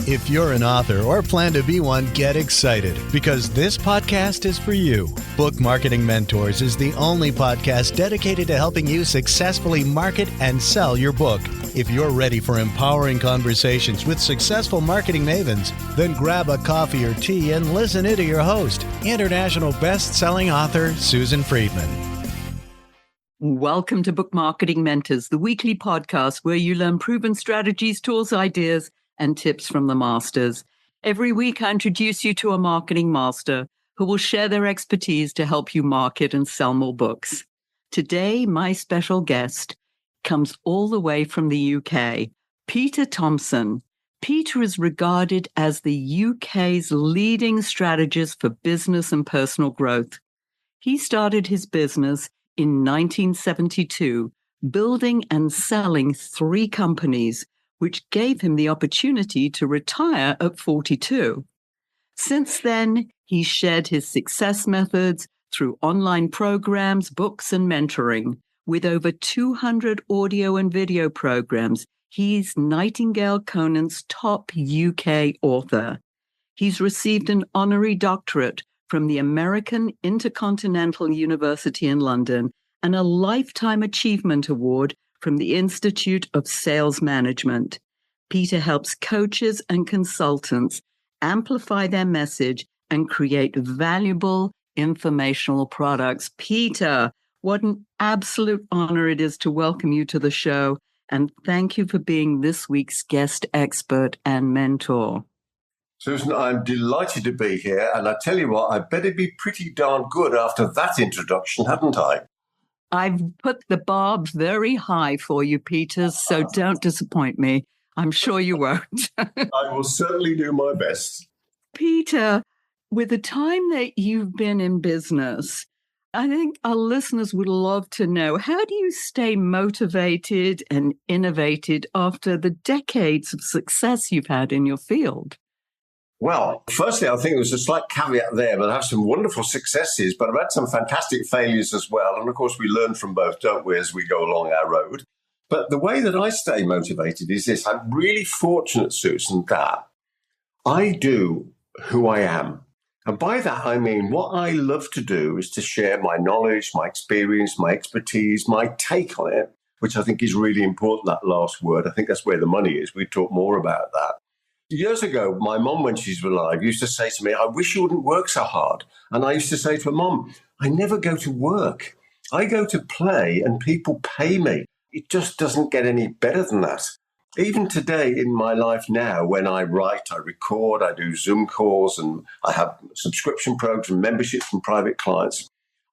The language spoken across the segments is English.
If you're an author or plan to be one, get excited because this podcast is for you. Book Marketing Mentors is the only podcast dedicated to helping you successfully market and sell your book. If you're ready for empowering conversations with successful marketing mavens, then grab a coffee or tea and listen in to your host, international best-selling author Susan Friedmann. Welcome to Book Marketing Mentors, the weekly podcast where you learn proven strategies, tools, ideas, and tips from the masters. Every week, I introduce you to a marketing master who will share their expertise to help you market and sell more books. Today, my special guest comes all the way from the UK, Peter Thomson. Peter is regarded as the UK's leading strategist for business and personal growth. He started his business in 1972, building and selling 3 companies, which gave him the opportunity to retire at 42. Since then, he's shared his success methods through online programs, books, and mentoring. With over 200 audio and video programs, he's Nightingale Conant's top UK author. He's received an honorary doctorate from the American Intercontinental University in London and a Lifetime Achievement Award from the Institute of Sales Management. Peter helps coaches and consultants amplify their message and create valuable informational products. Peter, what an absolute honor it is to welcome you to the show, and thank you for being this week's guest expert and mentor. Susan, I'm delighted to be here, and I tell you what, I better be pretty darn good after that introduction, hadn't I? I've put the bar very high for you, Peter, so don't disappoint me. I'm sure you won't. I will certainly do my best. Peter, with the time that you've been in business, I think our listeners would love to know, how do you stay motivated and innovated after the decades of success you've had in your field? Well, firstly, I think there's a slight caveat there, but I have some wonderful successes, but I've had some fantastic failures as well. And of course, we learn from both, don't we, as we go along our road. But the way that I stay motivated is this. I'm really fortunate, Susan, that I do who I am. And by that, I mean what I love to do is to share my knowledge, my experience, my expertise, my take on it, which I think is really important, that last word. I think that's where the money is. We talk more about that. Years ago, my mom, when she's alive, used to say to me, I wish you wouldn't work so hard. And I used to say to her, Mom, I never go to work. I go to play and people pay me. It just doesn't get any better than that. Even today in my life now, when I write, I record, I do Zoom calls, and I have subscription programs and memberships from private clients,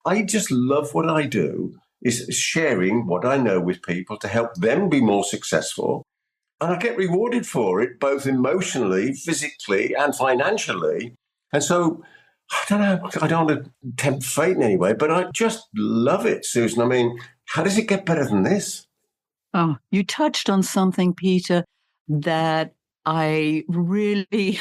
I just love what I do, is sharing what I know with people to help them be more successful. And I get rewarded for it, both emotionally, physically, and financially. And so, I don't know, I don't want to tempt fate in any way, but I just love it, Susan. I mean, how does it get better than this? Oh, you touched on something, Peter, that I really,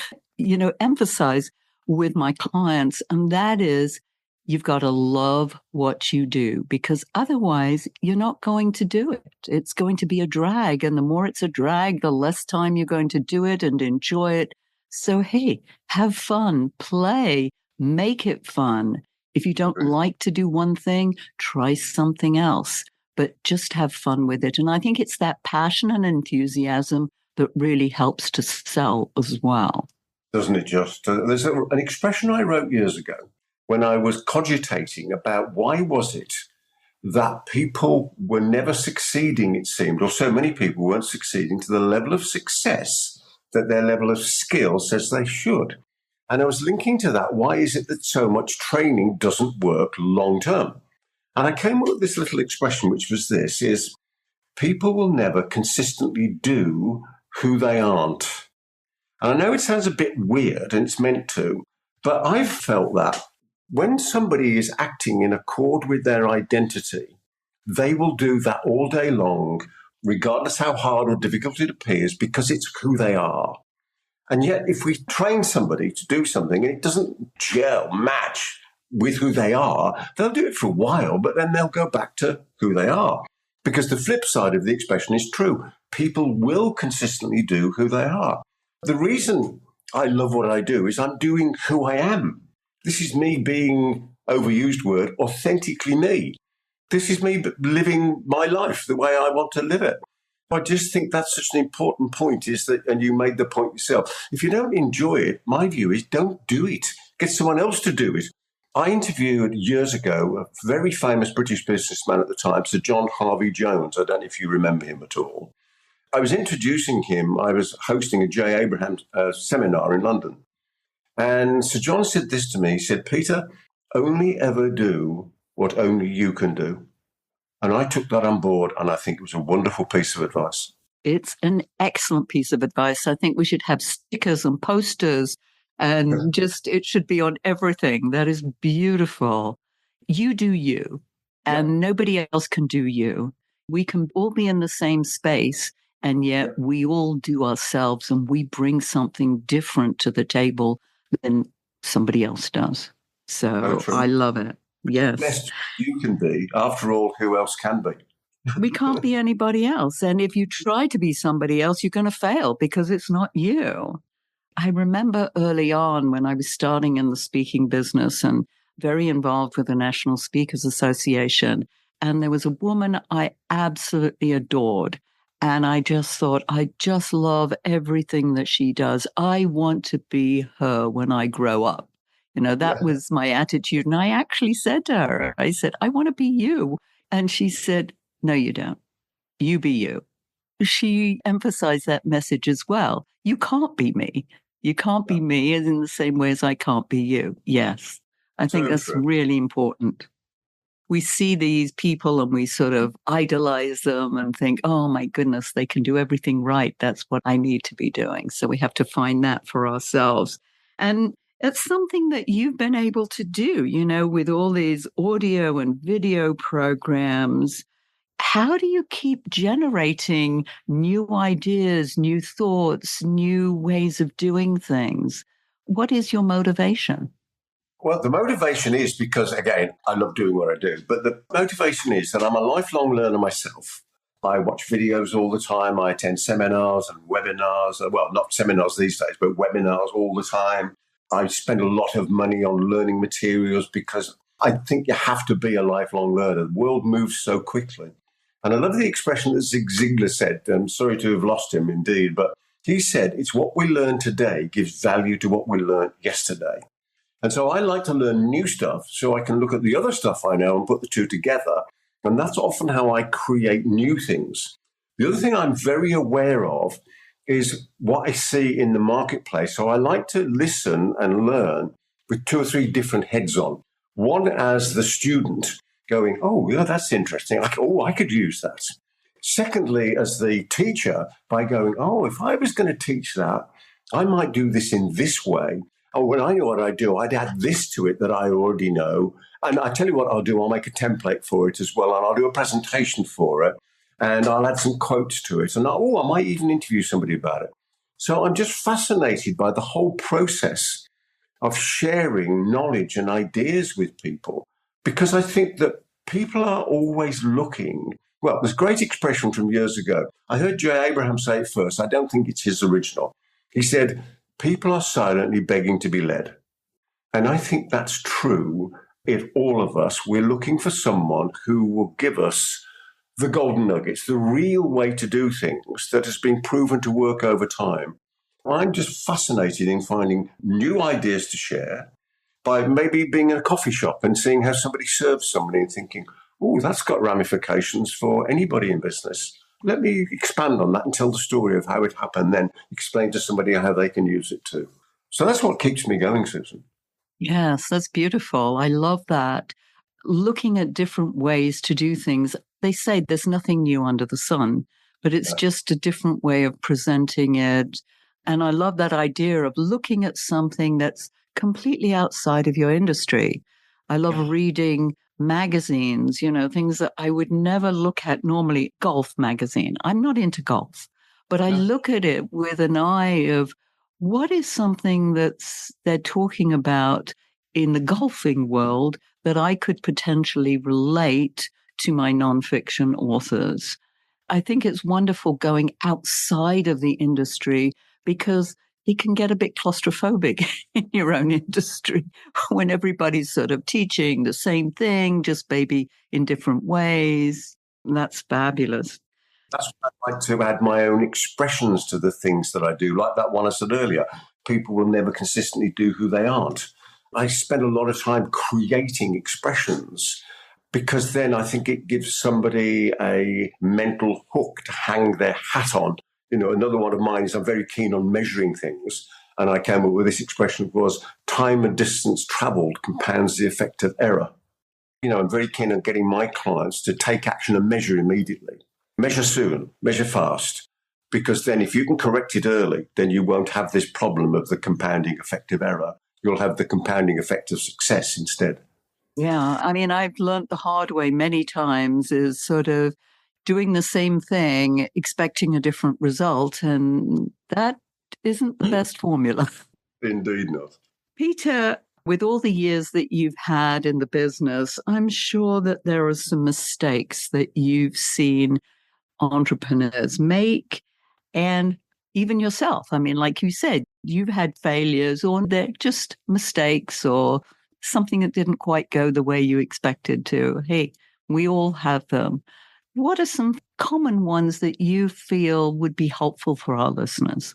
emphasize with my clients, and that is, you've got to love what you do, because otherwise you're not going to do it. It's going to be a drag. And the more it's a drag, the less time you're going to do it and enjoy it. So, hey, have fun, play, make it fun. If you don't like to do one thing, try something else, but just have fun with it. And I think it's that passion and enthusiasm that really helps to sell as well. Doesn't it just? There's an expression I wrote years ago, when I was cogitating about why was it that people were never succeeding, it seemed, or so many people weren't succeeding to the level of success that their level of skill says they should. And I was linking to that, why is it that so much training doesn't work long term? And I came up with this little expression, which was this, is people will never consistently do who they aren't. And I know it sounds a bit weird, and it's meant to, but I've felt that when somebody is acting in accord with their identity, they will do that all day long, regardless how hard or difficult it appears, because it's who they are. And yet, if we train somebody to do something and it doesn't match with who they are, they'll do it for a while, but then they'll go back to who they are. Because the flip side of the expression is true. People will consistently do who they are. The reason I love what I do is I'm doing who I am. This is me being, overused word, authentically me. This is me living my life the way I want to live it. I just think that's such an important point is that, and you made the point yourself, if you don't enjoy it, my view is don't do it. Get someone else to do it. I interviewed years ago a very famous British businessman at the time, Sir John Harvey Jones. I don't know if you remember him at all. I was introducing him. I was hosting a J. Abraham seminar in London. And Sir John said this to me. He said, Peter, only ever do what only you can do. And I took that on board, and I think it was a wonderful piece of advice. It's an excellent piece of advice. I think we should have stickers and posters and just it should be on everything. That is beautiful. You do you, and nobody else can do you. We can all be in the same space, and yet we all do ourselves, and we bring something different to the table than somebody else does. So I love it. Yes. Best you can be. After all, who else can be? We can't be anybody else. And if you try to be somebody else, you're going to fail because it's not you. I remember early on when I was starting in the speaking business and very involved with the National Speakers Association. And there was a woman I absolutely adored. And I just thought, I just love everything that she does. I want to be her when I grow up. You know, that was my attitude. And I actually said to her, I said, I want to be you. And she said, no, you don't. You be you. She emphasized that message as well. You can't be me. You can't be me in the same way as I can't be you. Yes. I think that's really important. We see these people and we sort of idolize them and think, oh my goodness, they can do everything right. That's what I need to be doing. So we have to find that for ourselves. And it's something that you've been able to do, you know, with all these audio and video programs. How do you keep generating new ideas, new thoughts, new ways of doing things? What is your motivation? Well, the motivation is because, again, I love doing what I do, but the motivation is that I'm a lifelong learner myself. I watch videos all the time. I attend seminars and webinars. Well, not seminars these days, but webinars all the time. I spend a lot of money on learning materials because I think you have to be a lifelong learner. The world moves so quickly. And I love the expression that Zig Ziglar said. I'm sorry to have lost him indeed, but he said, it's what we learn today gives value to what we learned yesterday. And so I like to learn new stuff so I can look at the other stuff I know and put the two together. And that's often how I create new things. The other thing I'm very aware of is what I see in the marketplace. So I like to listen and learn with two or three different heads on. One as the student going, oh, yeah, that's interesting. I could use that. Secondly, as the teacher by going, oh, if I was going to teach that, I might do this in this way. Oh, when I know what I do, I'd add this to it that I already know. And I tell you what I'll do, I'll make a template for it as well, and I'll do a presentation for it, and I'll add some quotes to it. And I might even interview somebody about it. So I'm just fascinated by the whole process of sharing knowledge and ideas with people, because I think that people are always looking. Well, there's a great expression from years ago. I heard J. Abraham say it first. I don't think it's his original. He said, people are silently begging to be led. And I think that's true. If all of us, we're looking for someone who will give us the golden nuggets, the real way to do things that has been proven to work over time. I'm just fascinated in finding new ideas to share by maybe being in a coffee shop and seeing how somebody serves somebody and thinking, oh, that's got ramifications for anybody in business. Let me expand on that and tell the story of how it happened, then explain to somebody how they can use it too. So that's what keeps me going, Susan. Yes, that's beautiful. I love that. Looking at different ways to do things. They say there's nothing new under the sun, but it's just a different way of presenting it. And I love that idea of looking at something that's completely outside of your industry. I love reading magazines, you know, things that I would never look at normally. Golf magazine. I'm not into golf, but I look at it with an eye of what is something they're talking about in the golfing world that I could potentially relate to my nonfiction authors. I think it's wonderful going outside of the industry because it can get a bit claustrophobic in your own industry when everybody's sort of teaching the same thing, just maybe in different ways. That's fabulous. That's why I like to add my own expressions to the things that I do. Like that one I said earlier, people will never consistently do who they aren't. I spend a lot of time creating expressions because then I think it gives somebody a mental hook to hang their hat on. Another one of mine is I'm very keen on measuring things. And I came up with this expression was time and distance traveled compounds the effect of error. I'm very keen on getting my clients to take action and measure immediately. Measure soon, measure fast, because then if you can correct it early, then you won't have this problem of the compounding effect of error. You'll have the compounding effect of success instead. Yeah, I mean, I've learned the hard way many times is sort of doing the same thing, expecting a different result, and that isn't the best formula. Indeed not. Peter, with all the years that you've had in the business, I'm sure that there are some mistakes that you've seen entrepreneurs make, and even yourself. I mean, like you said, you've had failures or they're just mistakes or something that didn't quite go the way you expected to. Hey, we all have them. What are some common ones that you feel would be helpful for our listeners?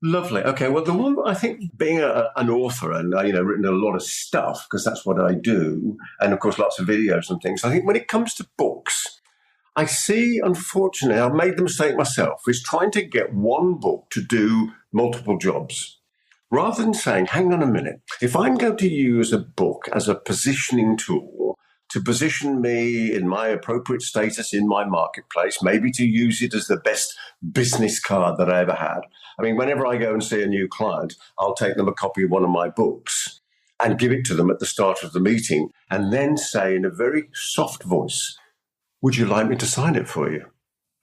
Lovely. Okay. Well, the one I think being an author and, written a lot of stuff because that's what I do. And of course, lots of videos and things. I think when it comes to books, I see, unfortunately, I've made the mistake myself, is trying to get one book to do multiple jobs. Rather than saying, hang on a minute, if I'm going to use a book as a positioning tool to position me in my appropriate status in my marketplace, maybe to use it as the best business card that I ever had. I mean, whenever I go and see a new client, I'll take them a copy of one of my books and give it to them at the start of the meeting and then say in a very soft voice, would you like me to sign it for you?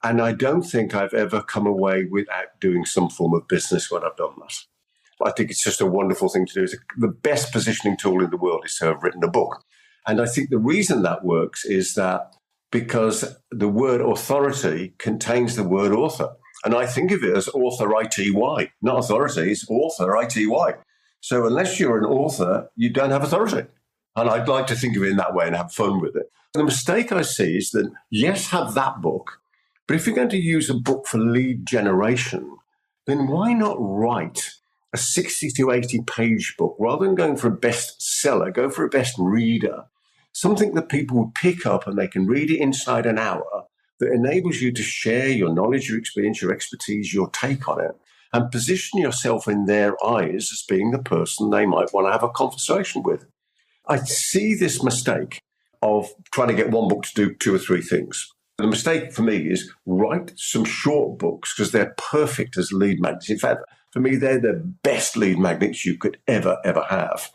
And I don't think I've ever come away without doing some form of business when I've done that. I think it's just a wonderful thing to do. The best positioning tool in the world is to have written a book. And I think the reason that works is that because the word authority contains the word author. And I think of it as author ITY, not authority, it's author ITY. So unless you're an author, you don't have authority. And I'd like to think of it in that way and have fun with it. The mistake I see is that, yes, have that book, but if you're going to use a book for lead generation, then why not write a 60 to 80 page book rather than going for a bestseller, go for a best reader, something that people will pick up and they can read it inside an hour that enables you to share your knowledge, your experience, your expertise, your take on it, and position yourself in their eyes as being the person they might want to have a conversation with. I see this mistake of trying to get one book to do 2 or 3 things. The mistake for me is write some short books because they're perfect as lead magnets. In fact, for me, they're the best lead magnets you could ever have.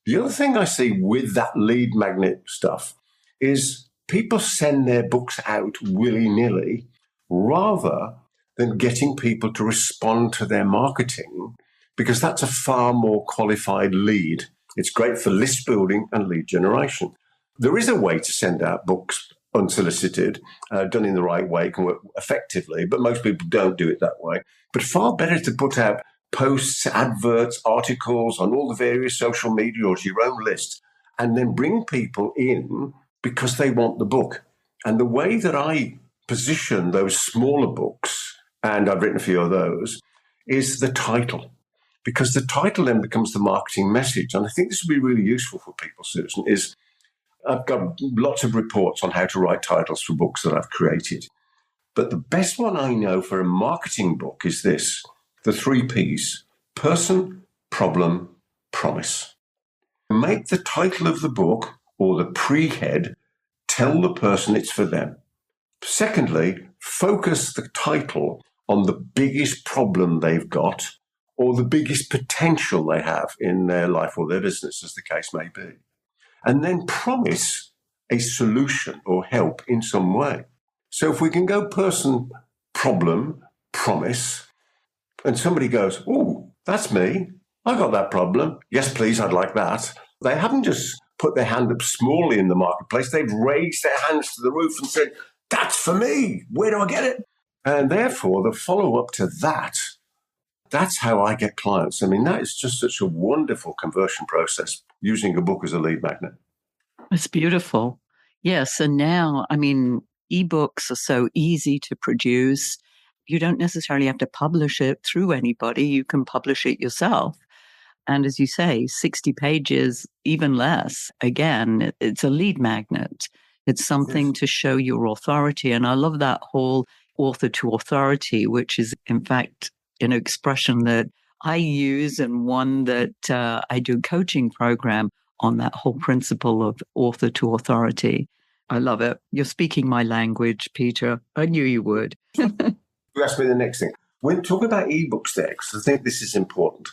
The other thing I see with that lead magnet stuff is people send their books out willy-nilly rather than getting people to respond to their marketing because that's a far more qualified lead. It's great for list building and lead generation. There is a way to send out books unsolicited, done in the right way, can work effectively, but most people don't do it that way. But far better to put out posts, adverts, articles on all the various social media or to your own list, and then bring people in because they want the book. And the way that I position those smaller books, and I've written a few of those, is the title. Because the title then becomes the marketing message. And I think this would be really useful for people, Susan, is I've got lots of reports on how to write titles for books that I've created. But the best one I know for a marketing book is this, the 3 Ps, person, problem, promise. Make the title of the book or the pre-head tell the person it's for them. Secondly, focus the title on the biggest problem they've got or the biggest potential they have in their life or their business, as the case may be. And then promise a solution or help in some way. So if we can go person, problem, promise, and somebody goes, oh, that's me. I got that problem. Yes, please, I'd like that. They haven't just put their hand up smallly in the marketplace. They've raised their hands to the roof and said, that's for me. Where do I get it? And therefore, the follow-up to that That's how I get clients. I mean, that is just such a wonderful conversion process using a book as a lead magnet. It's beautiful. Yes. And now, I mean, ebooks are so easy to produce. You don't necessarily have to publish it through anybody. You can publish it yourself. And as you say, 60 pages, even less. Again, it's a lead magnet. It's something to show your authority. And I love that whole author to authority, which is, in fact, an expression that I use and one that I do a coaching program on, that whole principle of author to authority. I love it. You're speaking my language, Peter. I knew you would. You asked me the next thing. When talking about ebooks there, because I think this is important,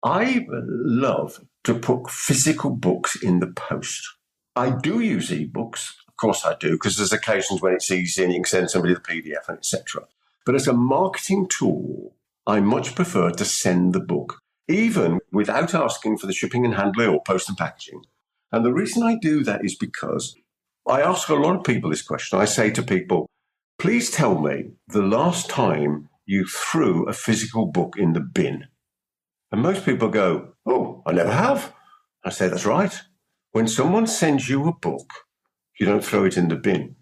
I love to put physical books in the post. I do use ebooks. Of course I do, because there's occasions when it's easy and you can send somebody the PDF and etc. But as a marketing tool, I much prefer to send the book, even without asking for the shipping and handling or post and packaging. And the reason I do that is because I ask a lot of people this question. I say to people, please tell me the last time you threw a physical book in the bin. And most people go, oh, I never have. I say, that's right. When someone sends you a book, you don't throw it in the bin.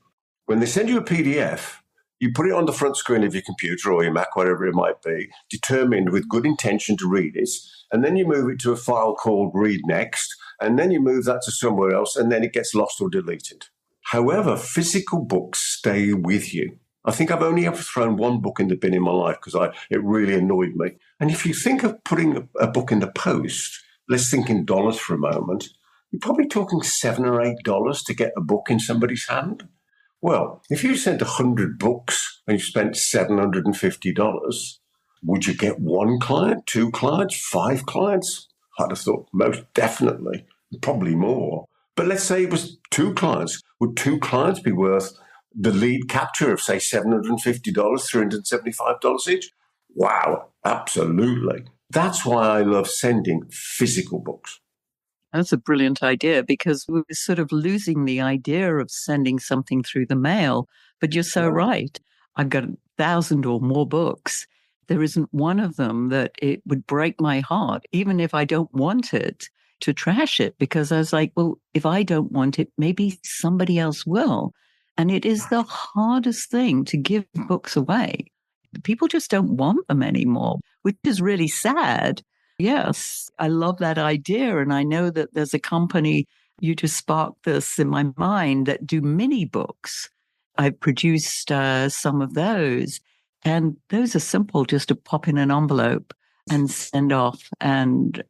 When they send you a PDF, you put it on the front screen of your computer or your Mac, whatever it might be, determined with good intention to read it. And then you move it to a file called Read Next. And then you move that to somewhere else, and then it gets lost or deleted. However, physical books stay with you. I think I've only ever thrown one book in the bin in my life because it really annoyed me. And if you think of putting a book in the post, let's think in dollars for a moment, you're probably talking $7 or $8 to get a book in somebody's hand. Well, if you sent 100 books and you spent $750, would you get one client, 2 clients, 5 clients? I'd have thought most definitely, probably more. But let's say it was 2 clients. Would 2 clients be worth the lead capture of, say, $750, $375 each? Wow, absolutely. That's why I love sending physical books. That's a brilliant idea, because we're sort of losing the idea of sending something through the mail. But you're so right. I've got 1,000 or more books. There isn't one of them that it would break my heart, even if I don't want it, to trash it, because I was like, well, if I don't want it, maybe somebody else will. And it is the hardest thing to give books away. People just don't want them anymore, which is really sad. Yes, I love that idea. And I know that there's a company, you just sparked this in my mind, that do mini books. I've produced some of those. And those are simple, just to pop in an envelope and send off. And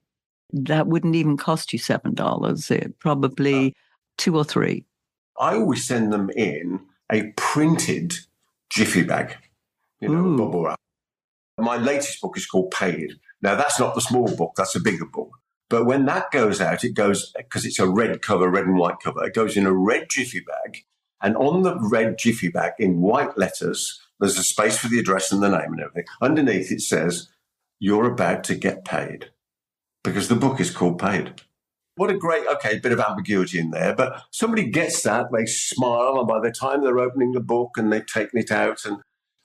that wouldn't even cost you $7. It probably 2 or 3. I always send them in a printed jiffy bag, a bubble wrap. My latest book is called Paid. Now, that's not the small book, that's a bigger book. But when that goes out, it goes, because it's a red cover, red and white cover, it goes in a red jiffy bag. And on the red jiffy bag, in white letters, there's a space for the address and the name and everything. Underneath it says, you're about to get paid, because the book is called Paid. What a great, bit of ambiguity in there. But somebody gets that, they smile, and by the time they're opening the book and they've taken it out, and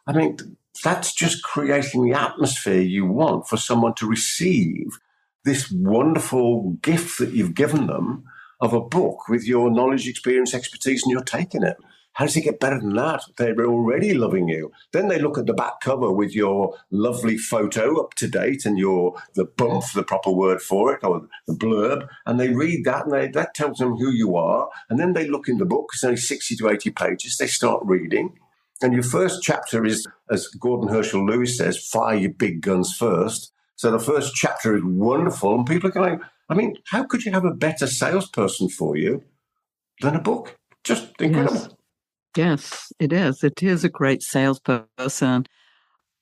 I mean, that's just creating the atmosphere you want for someone to receive this wonderful gift that you've given them of a book with your knowledge, experience, expertise, and you're taking it. How does it get better than that? They're already loving you. Then they look at the back cover with your lovely photo up to date and the bump, the proper word for it, or the blurb, and they read that, and that tells them who you are. And then they look in the book, it's only 60 to 80 pages. They start reading. And your first chapter is, as Gordon Herschel Lewis says, fire your big guns first. So the first chapter is wonderful. And people are going, I mean, how could you have a better salesperson for you than a book? Just incredible. Yes, it is. It is a great salesperson.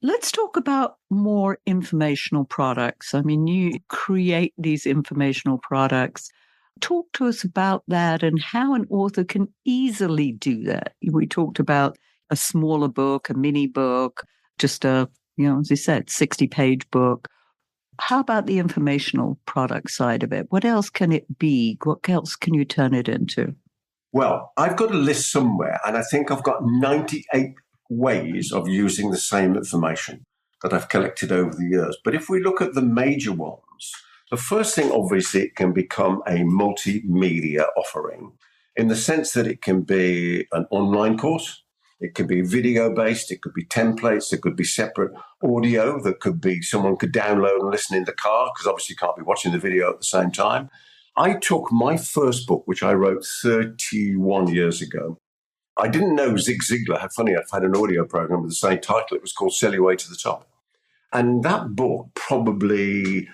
Let's talk about more informational products. I mean, you create these informational products. Talk to us about that and how an author can easily do that. We talked about a smaller book, a mini book, just a, as you said, 60-page book. How about the informational product side of it? What else can it be? What else can you turn it into? Well, I've got a list somewhere, and I think I've got 98 ways of using the same information. that I've collected over the years. But if we look at the major ones, the first thing, obviously, it can become a multimedia offering in the sense that it can be an online course. It could be video-based. It could be templates. It could be separate audio that could be someone could download and listen in the car, because obviously you can't be watching the video at the same time. I took my first book, which I wrote 31 years ago. I didn't know Zig Ziglar. I've had an audio program with the same title. It was called Sell Your Way to the Top. And that book probably,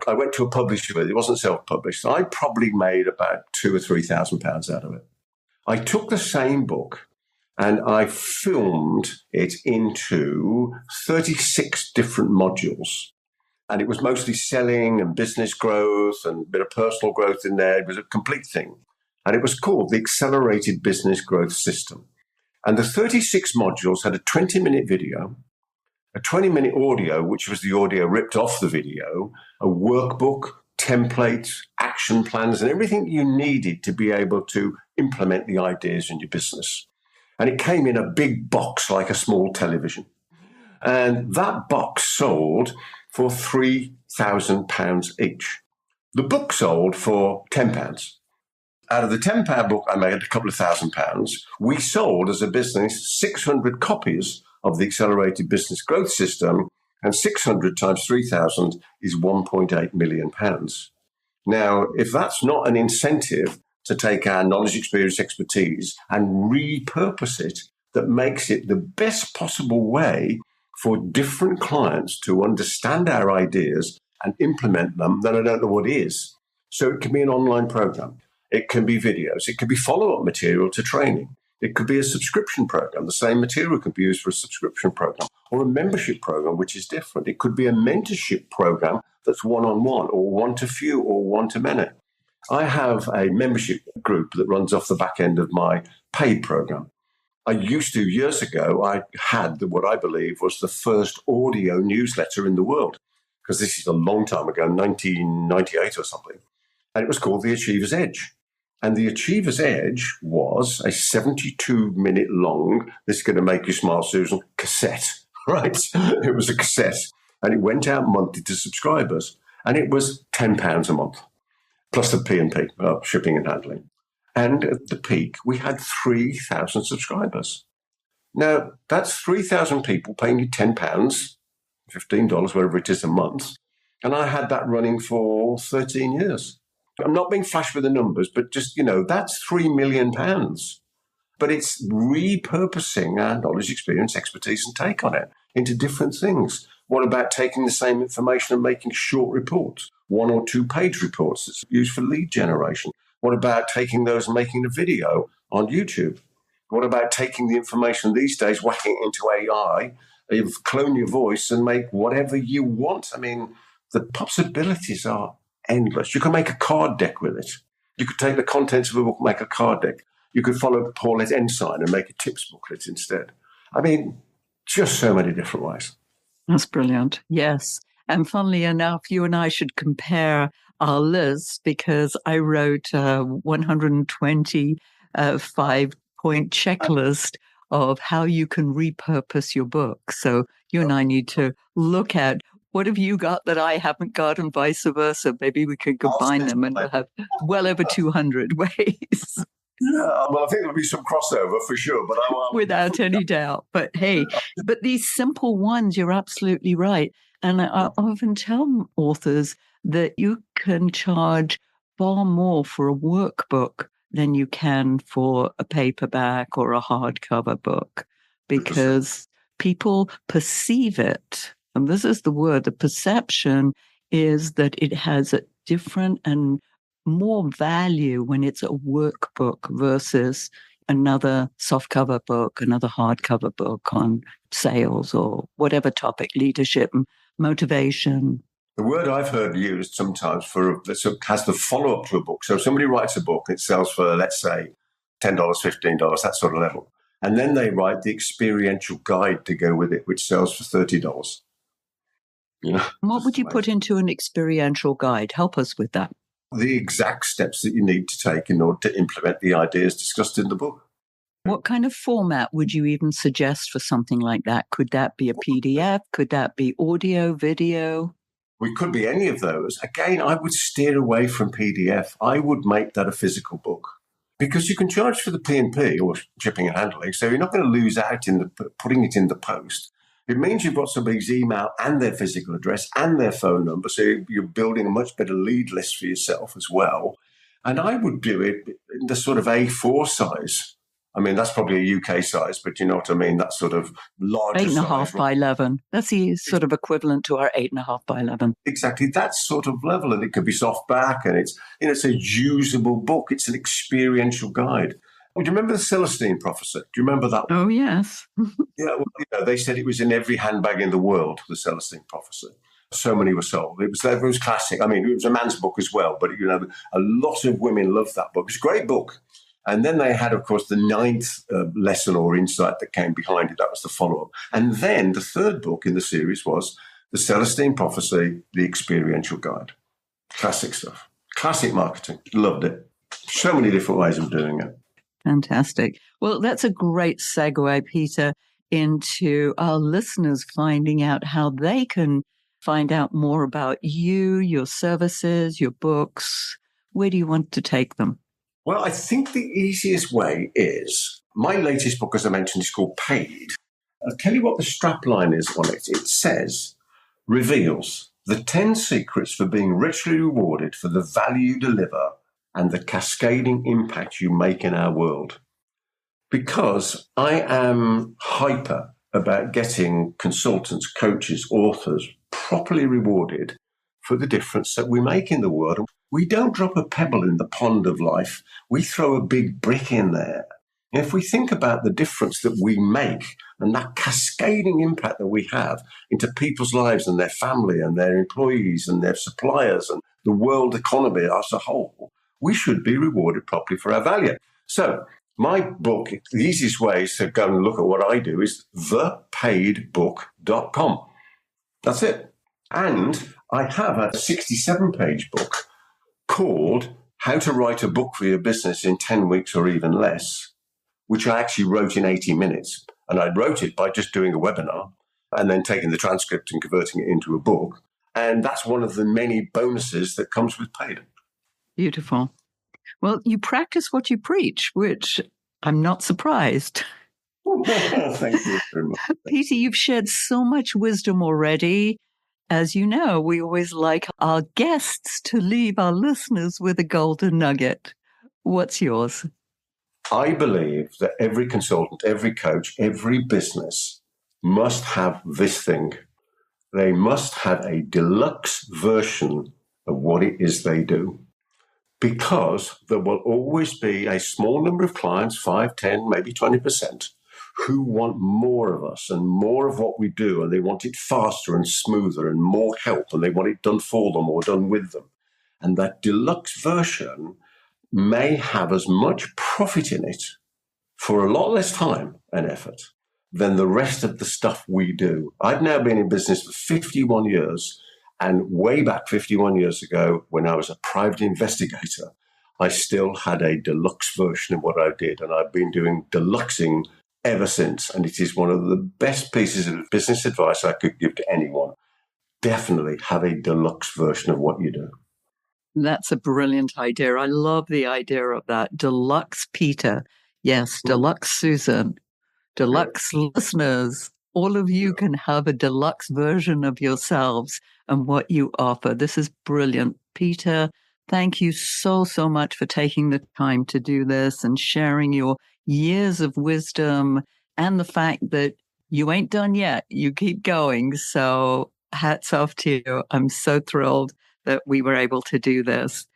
I went to a publisher with it. It wasn't self-published. I probably made about £2,000 or £3,000 out of it. I took the same book and I filmed it into 36 different modules. And it was mostly selling and business growth and a bit of personal growth in there. It was a complete thing. And it was called the Accelerated Business Growth System. And the 36 modules had a 20-minute video, a 20-minute audio, which was the audio ripped off the video, a workbook, templates, action plans, and everything you needed to be able to implement the ideas in your business. And it came in a big box like a small television. And that box sold for £3,000 each. The book sold for £10. Out of the £10 book, I made a couple of £1,000. We sold as a business 600 copies of the Accelerated Business Growth System, and 600 times 3,000 is £1.8 million. Now, if that's not an incentive to take our knowledge, experience, expertise and repurpose it, that makes it the best possible way for different clients to understand our ideas and implement them, then I don't know what is. So it can be an online program. It can be videos. It could be follow-up material to training. It could be a subscription program. The same material could be used for a subscription program or a membership program, which is different. It could be a mentorship program that's one-on-one or one-to-few or one-to-many. I have a membership group that runs off the back end of my paid program. I used to, years ago, I had what I believe was the first audio newsletter in the world, because this is a long time ago, 1998 or something. And it was called The Achiever's Edge. And The Achiever's Edge was a 72-minute long, this is going to make you smile, Susan, cassette, right? It was a cassette. And it went out monthly to subscribers. And it was £10 a month, plus the P&P, shipping and handling. And at the peak, we had 3,000 subscribers. Now, that's 3,000 people paying you £10, $15, whatever it is a month. And I had that running for 13 years. I'm not being flash with the numbers, but just, that's £3 million. But it's repurposing our knowledge, experience, expertise, and take on it into different things. What about taking the same information and making short reports, 1 or 2 page reports that's used for lead generation? What about taking those and making a video on YouTube? What about taking the information these days, whacking it into AI, clone your voice and make whatever you want? I mean, the possibilities are endless. You can make a card deck with it. You could take the contents of a book, make a card deck. You could follow Paulette Ensign and make a tips booklet instead. I mean, just so many different ways. That's brilliant. Yes. And funnily enough, you and I should compare our lists, because I wrote a 120 5-point checklist of how you can repurpose your book. So you and I need to look at what have you got that I haven't got, and vice versa. Maybe we could combine them and we'll have well over 200 ways. Yeah, well, I think there'll be some crossover for sure, but without any doubt. But hey, but these simple ones, you're absolutely right. And I often tell authors that you can charge far more for a workbook than you can for a paperback or a hardcover book, because people perceive it. And this is the word, the perception is that it has a different and more value when it's a workbook versus another softcover book, another hardcover book on sales or whatever topic, leadership, motivation. The word I've heard used sometimes has the follow-up to a book. So somebody writes a book, it sells for, let's say, $10, $15, that sort of level. And then they write the experiential guide to go with it, which sells for $30. What would you put into an experiential guide? Help us with that. The exact steps that you need to take in order to implement the ideas discussed in the book. What kind of format would you even suggest for something like that? Could that be a PDF? Could that be audio, video? We could be any of those. Again, I would steer away from PDF. I would make that a physical book because you can charge for the P&P or shipping and handling. So you're not going to lose out in putting it in the post. It means you've got somebody's email and their physical address and their phone number. So you're building a much better lead list for yourself as well. And I would do it in the sort of A4 size. I mean, that's probably a UK size, but you know what I mean? That sort of larger 8.5 size. by 11. That's the sort of equivalent to our 8.5 by 11. Exactly. That sort of level. And it could be softback and it's a usable book. It's an experiential guide. Well, do you remember the Celestine prophecy? Do you remember that one? Oh, yes. Yeah, well, they said it was in every handbag in the world, the Celestine prophecy. So many were sold. It was classic. I mean, it was a man's book as well, but a lot of women loved that book. It's a great book. And then they had, of course, the 9th lesson or insight that came behind it. That was the follow-up. And then the 3rd book in the series was the Celestine Prophecy, the Experiential Guide. Classic stuff. Classic marketing. Loved it. So many different ways of doing it. Fantastic. Well, that's a great segue, Peter, into our listeners finding out how they can find out more about you, your services, your books. Where do you want to take them? Well, I think the easiest way is my latest book, as I mentioned, is called Paid. I'll tell you what the strapline is on it. It says, reveals the 10 secrets for being richly rewarded for the value you deliver and the cascading impact you make in our world. Because I am hyper about getting consultants, coaches, authors properly rewarded for the difference that we make in the world. We don't drop a pebble in the pond of life. We throw a big brick in there. And if we think about the difference that we make and that cascading impact that we have into people's lives and their family and their employees and their suppliers and the world economy as a whole, we should be rewarded properly for our value. So my book, the easiest way is to go and look at what I do is thepaidbook.com. That's it. And I have a 67-page book called How to Write a Book for Your Business in 10 Weeks or Even Less, which I actually wrote in 80 minutes. And I wrote it by just doing a webinar and then taking the transcript and converting it into a book. And that's one of the many bonuses that comes with Paid. Beautiful. Well, you practice what you preach, which I'm not surprised. Thank you very much. Peter, you've shared so much wisdom already. As you know, we always like our guests to leave our listeners with a golden nugget. What's yours? I believe that every consultant, every coach, every business must have this thing. They must have a deluxe version of what it is they do. Because there will always be a small number of clients, 5, 10, maybe 20%, who want more of us and more of what we do, and they want it faster and smoother and more help, and they want it done for them or done with them. And that deluxe version may have as much profit in it for a lot less time and effort than the rest of the stuff we do. I've now been in business for 51 years. And way back 51 years ago, when I was a private investigator, I still had a deluxe version of what I did. And I've been doing deluxing ever since. And it is one of the best pieces of business advice I could give to anyone. Definitely have a deluxe version of what you do. That's a brilliant idea. I love the idea of that. Deluxe Peter. Yes, Deluxe Susan. Deluxe listeners. All of you can have a deluxe version of yourselves and what you offer. This is brilliant. Peter, thank you so, so much for taking the time to do this and sharing your years of wisdom and the fact that you ain't done yet. You keep going. So hats off to you. I'm so thrilled that we were able to do this.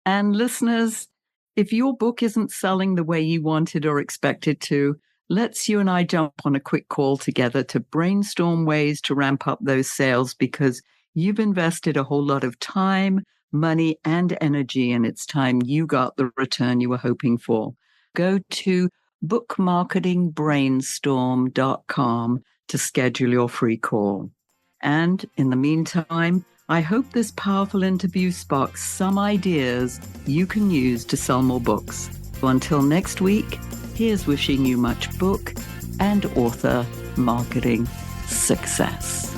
And listeners, if your book isn't selling the way you wanted or expected to, let's you and I jump on a quick call together to brainstorm ways to ramp up those sales because you've invested a whole lot of time, money, and energy, and it's time you got the return you were hoping for. Go to bookmarketingbrainstorm.com to schedule your free call. And in the meantime, I hope this powerful interview sparks some ideas you can use to sell more books. So until next week, Here's wishing you much book and author marketing success.